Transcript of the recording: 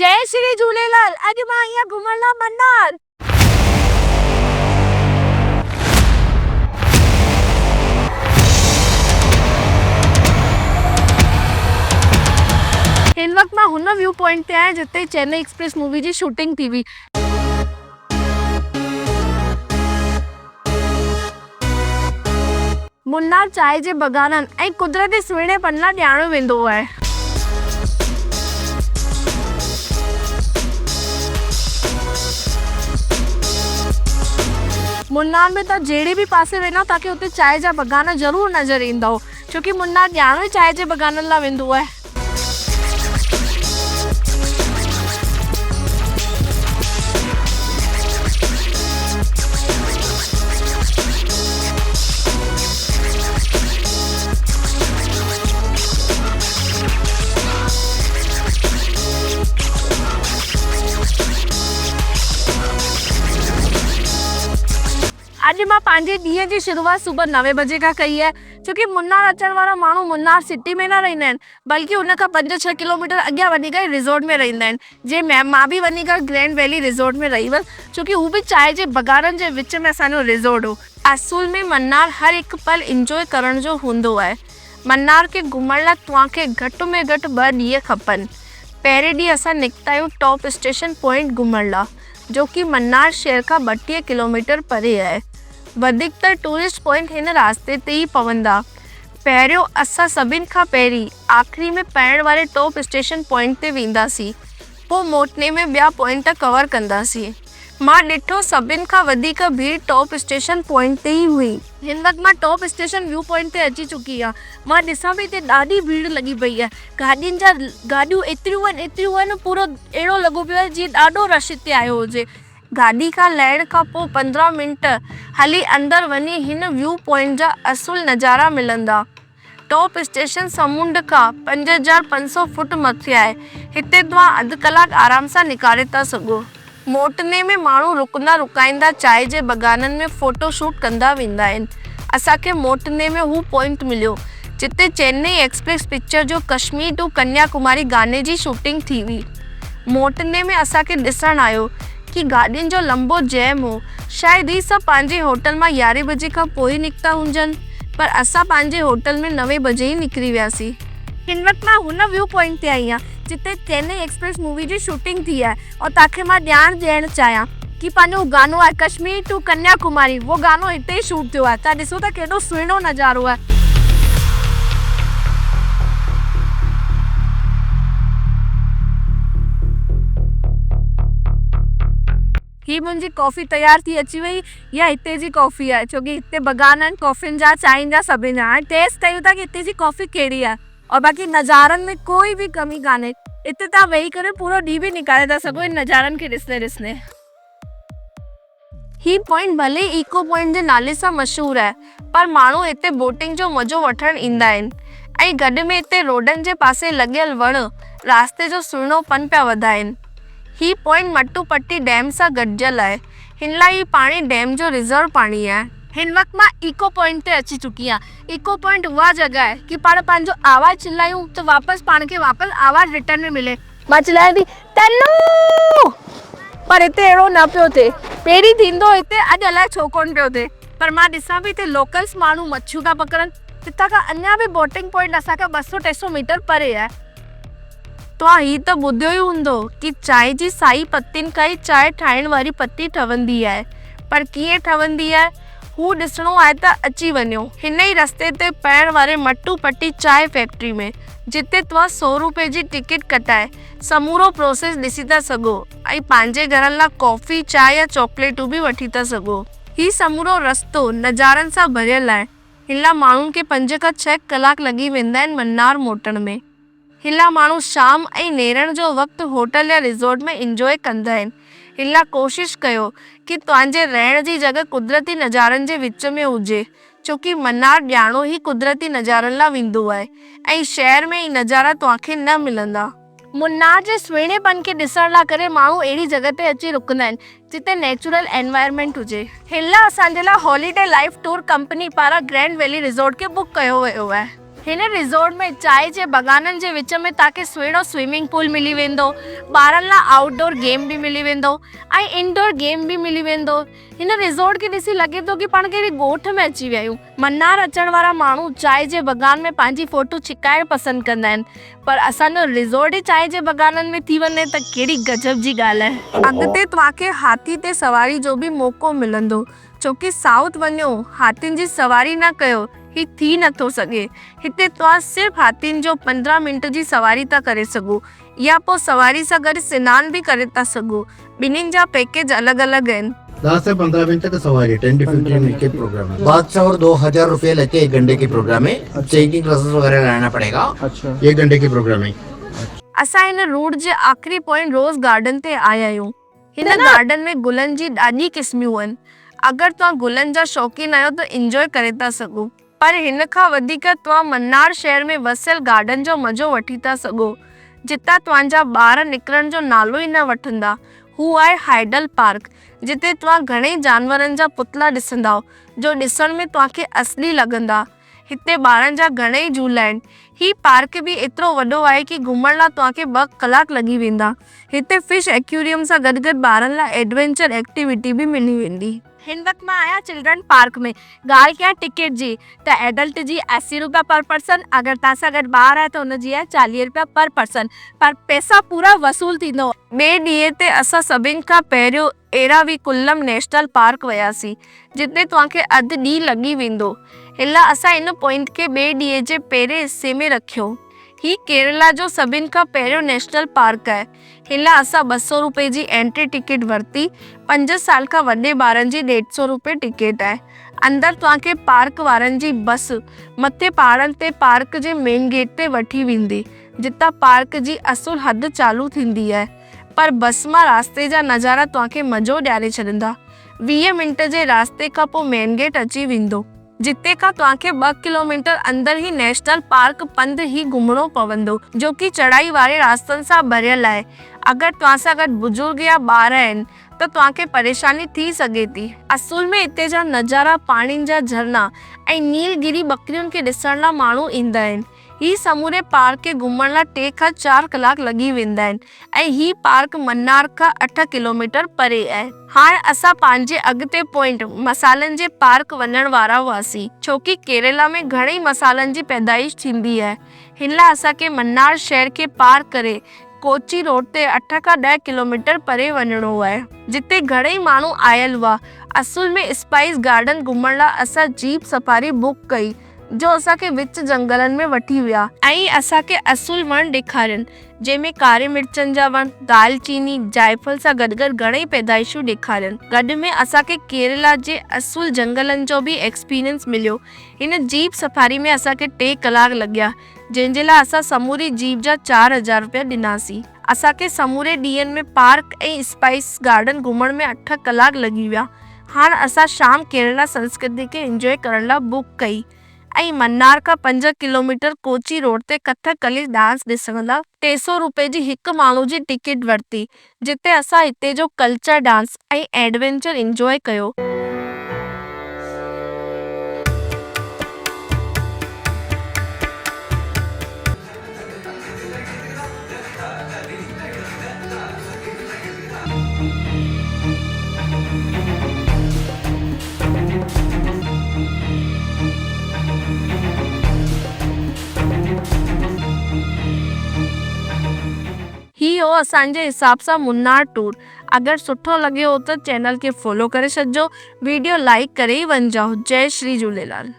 जय श्री झूलेलाल। अॼु मां यहाँ घुमण लाइ मन्नार। हिन वक्त मां हुन व्यू पॉइंट ते आहियां जिते चेन्नई एक्सप्रेस मूवी जी शूटिंग थी हुई। मुन्नार चांहि जे बगाननि ऐं कुदरती सुहिणेपन लाइ ॼाणियो वेंदो आहे। मुन्नार में तव्हां जहिड़े बि पासे वेंदव तव्हांखे हुते चांहि जा बगान ज़रूरु नज़र ईंदव, छोकी मुन्नार ॼाणो ई चांहि जे बगाननि लाइ वेंदो आहे। अॼु मां पंहिंजे ॾींहं जी शुरूआत सुबुह 9 बजे खां कई आहे, छोकी मुन्नार अचण वारा माण्हू मुन्नार सिटी में न रहंदा आहिनि, बल्कि उन खां 5-6 किलोमीटर अॻियां वञी करे रिज़ॉर्ट में रहंदा आहिनि। जे मां बि वञी करे ग्रैंड वैली रिज़ॉर्ट में रही हुअसि, छोकी हू बि चांहि जे बगाननि जे विच में असांजो रिज़ॉर्ट हो। असुल में मन्नार हर हिकु पल इंजॉय करण जो हूंदो आहे। मन्नार खे घुमण लाइ तव्हांखे घटि में घटि 2 ॾींहं खपनि। पहिरें ॾींहुं असां निकिता आहियूं टॉप स्टेशन पॉइंट घुमण लाइ, जो कि मन्नार शहर खां 32 किलोमीटर परे आहे। वधीकतर टूरिस्ट पॉइंट हिन रास्ते ते ई पवंदा। पहिरियों असां सभिनि खां पहिरीं आख़िरी में पवण वारे टॉप स्टेशन पॉइंट ते वेंदासीं, पोइ मोटने में ॿिया पॉइंट कवर कंदासीं। मां ॾिठो सभिनि खां वधीक भीड़ टॉप स्टेशन पॉइंट ते ई हुई। हिन वक़्तु मां टॉप स्टेशन व्यू पॉइंट ते अची चुकी आहियां। मां ॾिसां पई हिते ॾाढी भीड़ लॻी पई आहे। गाॾियूं एतिरियूं आहिनि, पूरो अहिड़ो लॻो पियो आहे जीअं ॾाढो रश हिते आयो हुजे। गाॾी खां लहण खां पोइ 15 मिंट हली अंदरि वञी हिन व्यू पॉइंट जा असुल नज़ारा मिलंदा। टॉप स्टेशन समुंड खां 5500 फुट मथे आहे। हिते तव्हां अधु कलाक आराम सां निकारे था सघो। मोटने में माण्हू रुकाईंदा चांहि जे बगाननि में फोटो शूट कंदा वेंदा आहिनि। असांखे मोटने में हू पॉइंट मिलियो जिते चेन्नई एक्सप्रेस पिक्चर जो कश्मीर टू कन्याकुमारी गाने जी शूटिंग थी हुई। मोटने में असांखे ॾिसण आयो कि गाॾियुनि जो लंबो जैम हो। शायदि ही सभु पंहिंजे होटल मां 11 बजे खां पोइ निकिता हुजनि, पर असां पंहिंजे होटल में 9 बजे ई निकिरी वियासीं। हिन वक़्तु मां हुन व्यू पॉइंट ते आई आहियां जिते चेन्नई एक्सप्रेस मूवी जी शूटिंग थी आहे, और तव्हांखे मां ॼाण ॾियणु चाहियां कि पंहिंजो गानो आहे कश्मीर टू कन्याकुमारी, वो गानो हिते ई शूट थियो आहे। तव्हां ॾिसो था केॾो सुहिणो नज़ारो आहे। ही मुंहिंजी कॉफ़ी तयार थी अची वई। या हिते जी कॉफ़ी आहे, छोकी हिते बगान आहिनि कॉफ़ियुनि जा, चांहि जा सभिनि जा। हाणे टेस्ट कयूं था कि हिते जी कॉफ़ी कहिड़ी आहे। और बाक़ी नज़ारनि में कोई भी कमी कान्हे। हिते तव्हां वेही करे पूरो ॾींहुं बि निकारे था सघो इन नज़ारनि खे ॾिसंदे। ही पॉइंट भले इको पॉइंट जे नाले सां मशहूरु आहे, पर माण्हू हिते बोटिंग जो मज़ो वठणु ईंदा आहिनि। ऐं गॾु में हिते रोडनि जे पासे लॻियल वण रास्ते जो सुहिणोपन पिया वधाइनि। ही पॉइंट मट्टुपट्टी डैम सां गॾियल आहे। हिन लाइ ही पाणी डैम जो रिज़र्व पाणी आहे। हिन वक़्तु मां इको पॉइंट ते अची चुकी आहियां। इको पॉइंट उहा जॻह आहे कि पाण पंहिंजो आवाज़ चिल्लायूं त पाण खे वापसि आवाज़ रिटर्न में मिले। मां चिल्लायां थी तन्नू, पर हिते अहिड़ो न पियो थिए। पहिरीं थींदो हिते, अॼु अलाए छो कोन पियो थिए। पर मां ॾिसां पई हिते लोकल्स माण्हू मच्छियूं था पकड़नि। हितां खां अञा बि बोटिंग पॉइंट असांखां 200-300 मीटर परे आहे। तव्हां ही त ॿुधियो ई हूंदो कि चांहि जी साई पत्तियुनि खां ई चांहि ठाहिण वारी पत्ती ठहंदी आहे, पर कीअं ठहंदी आहे हू ॾिसणो आहे त अची वञो हिन ई रस्ते ते पवण वारे मट्टुपट्टी चांहि फैक्ट्री में, जिते तव्हां 100 रुपए जी टिकट कटाए समूरो प्रोसेस ॾिसी था सघो ऐं पंहिंजे घरनि लाइ कॉफ़ी, चांहि या चॉकलेटूं बि वठी था सघो। ही समूरो रस्तो नज़ारनि सां भरियल आहे। हिन लाइ माण्हुनि खे 5 खां 6 कलाक लॻी वेंदा आहिनि मन्नार मोटण में। हिन लाइ माण्हू शाम ऐं नेरनि जो वक़्तु होटल या रिज़ॉर्ट में इंजॉय कंदा आहिनि। हिन लाइ कोशिशि कयो कि तव्हांजे रहण जी जॻह कुदरती नज़ारनि जे विच में हुजे, छोकी मन्नार ॼाणो ई कुदरती नज़ारनि लाइ वेंदो आहे ऐं शहर में ई नज़ारा तव्हांखे न मिलंदा। मुन्नार जे सुहिणेपन खे ॾिसण लाइ करे माण्हू अहिड़ी जॻह ते अची रुकंदा आहिनि जिते नेचुरल एनवायरनमेंट हुजे। हिन लाइ असांजे लाइ हॉलीडे लाइफ टूर कंपनी पारां ग्रैंड वैली रिज़ॉर्ट खे बुक कयो वियो आहे। हिन रिज़ोर्ट में चांहि जे बगाननि जे विच में तव्हांखे सुहिणो स्विमिंग पूल मिली वेंदो, ॿारनि लाइ आउटडोर गेम बि मिली वेंदो ऐं इनडोर गेम बि मिली वेंदो। हिन रिज़ोर्ट खे ॾिसी लॻे थो कि पाण कहिड़ी ॻोठ में अची विया आहियूं। मन्नार अचण वारा माण्हू चांहि जे बगान में पंहिंजी फोटो छिकाइण पसंदि कंदा आहिनि, पर असांजो रिज़ोर्ट ई चांहि जे बगाननि में थी वञे त कहिड़ी गजब जी ॻाल्हि आहे। अॻिते तव्हांखे हाथी ते सवारी जो बि मौक़ो मिलंदो, छोकी साउथ वञो हाथियुनि जी सवारी न कयो, ही थी नथो सघे। हिते तव्हां सिर्फ़ु हाथियुनि जो 15 मिंट जी सवारी था करे सघो या पोइ सवारी सां गॾु सनानु भी करे था सघो। ॿिन्हिनि जा पैकेज अलॻि अलॻि आहिनि। 10 से 15 मिनट तक सवारी 10 to 15 मिनट के प्रोग्राम है। बादशाह और 2000 रुपये लेते हैं 1 घंटे के प्रोग्राम है। चेकिंग क्लासेस वगैरह रहना पड़ेगा। अच्छा 1 घंटे के प्रोग्राम है। असां हिन रूट जे आख़िरी पॉइंट रोज़ गार्डन ते आया आहियूं। हिन गार्डन में गुलनि जी ॾाढी क़िस्मियूं आहिनि। अगरि तव्हां गुलनि जा शौक़ीन आहियो त इंजॉय करे था सघो, पर हिन खां वधीक तव्हां मन्नार शहर में वसियल गार्डन जो मज़ो वठी था सघो, जितां तव्हांजा ॿार निकिरण जो नालो ई न वठंदा। हू आहे हाइडल पार्क, जिते तव्हां घणेई जानवरनि जा पुतला ॾिसंदा, जो ॾिसण में तव्हांखे असली लॻंदा। हिते ॿारनि जा घणेई झूला आहिनि। ही पार्क भी एतिरो वॾो आहे कि घुमण लाइ तव्हांखे 2 कलाक लॻी वेंदा। हिते फिश एक्वेरियम सां गॾु गॾु ॿारनि लाइ एडवेंचर एक्टिविटी भी मिली वेंदी। हिन वक़्तु मां आहियां चिल्ड्रन पार्क में। ॻाल्हि कयां टिकट जी त एडल्ट जी 80 रुपया पर पर्सन, अगरि तव्हां सां गॾु ॿार आहे त हुनजी आहे 40 रुपया पर पर्सन, पर पैसा पूरा वसूल थींदो। ॿिए ॾींहं ते असां सभिनि खां पहिरियों एराविकुलम नेशनल पार्क वियासीं, जिते तव्हांखे अधु ॾींहुं लॻी वेंदो। हिन असां इन पॉइंट खे ॿिए ॾींहं जे पहिरें हिसे में रखियो। ही केरला जो सभिनि खां पहिरियों नेशनल पार्क आहे। हिन असां 200 रुपए जी एंट्री टिकट वरिती। 5 साल खां वॾे ॿारनि जी 150 रुपए टिकट आहे। अंदरि तव्हांखे पार्क वारनि जी बस मथे पहाड़नि ते पार्क जे मेन गेट ते वठी वेंदी, जितां पार्क जी असुल हद चालू थींदी आहे। पर बस मां रास्ते जा नज़ारा तव्हांखे मज़ो ॾियारे छॾींदा। 20 मिंट जे रास्ते खां पोइ मेन गेट अची वेंदो, जिते खां तव्हांखे 2 किलोमीटर अंदरि ई नेशनल पार्क पंधु ई घुमणो पवंदो, जो कि चढ़ाई वारे रास्तनि सां भरियल आहे। अगरि तव्हां सां गॾु बुजुर्ग या ॿार आहिनि त तव्हांखे परेशानी थी सघे थी। असुल में हिते जा नज़ारा, पाणीनि जा झरना ऐं नीलगिरी बकरियुनि खे ॾिसण लाइ माण्हू ईंदा आहिनि। ही समूरे पार्क खे घुमण लाइ 3 खां 4 कलाक लॻी वेंदा आहिनि ऐं ही पार्क मन्नार खां 8 किलोमीटर परे आहे। हाणे असां पंहिंजे अॻिते पॉइंट मसालनि जे पार्क वञण वारा हुआसीं, छोकी केरला में घणेई मसालनि जी पैदाइश थींदी आहे। हिन लाइ असांखे मन्नार शहर खे पार करे कोची रोड ते 8 खां 10 किलोमीटर परे वञणो आहे, जिते घणेई माण्हू आयल हुआ। असुल में स्पाइस गार्डन घुमण लाइ असां जीप सफारी बुक कई, जो असांखे विच जंगलनि में वठी विया ऐं असांखे असुल वण ॾेखारियनि, जंहिंमें कारे मिर्चनि जा वण, दालचीनी, जायफल सां गॾु गॾु घणेई पैदाइशूं ॾेखारियनि। गॾु में असांखे केरला जे असुल जंगलनि जो बि एक्सपीरियंस मिलियो। हिन जीप सफारी में असांखे 3 कलाक लॻिया, जंहिंजे लाइ असां समूरी जीप जा 4000 रुपया ॾिनासीं। असांखे समूरे ॾींहंनि में पार्क ऐं स्पाइस गार्डन घुमण में 8 कलाक लॻी विया। हाणे असां शाम केरला संस्कृति खे एंजॉय करण लाइ बुक कई ऐं मन्नार खां 5 किलोमीटर कोची रोड ते कथकली डांस ॾिसण लाइ 300 रुपए जी हिकु माण्हू जी टिकट वरिती, जिते असां हिते जो कल्चर डांस ऐं एडवेंचर एंजॉय कयो। ही हो असांजे हिसाब सां मुन्नार टूर। अगरि सुठो लॻियो त चैनल खे फॉलो करे छॾिजो, वीडियो लाइक करे ई वञिजो। जय श्री झूलेलाल।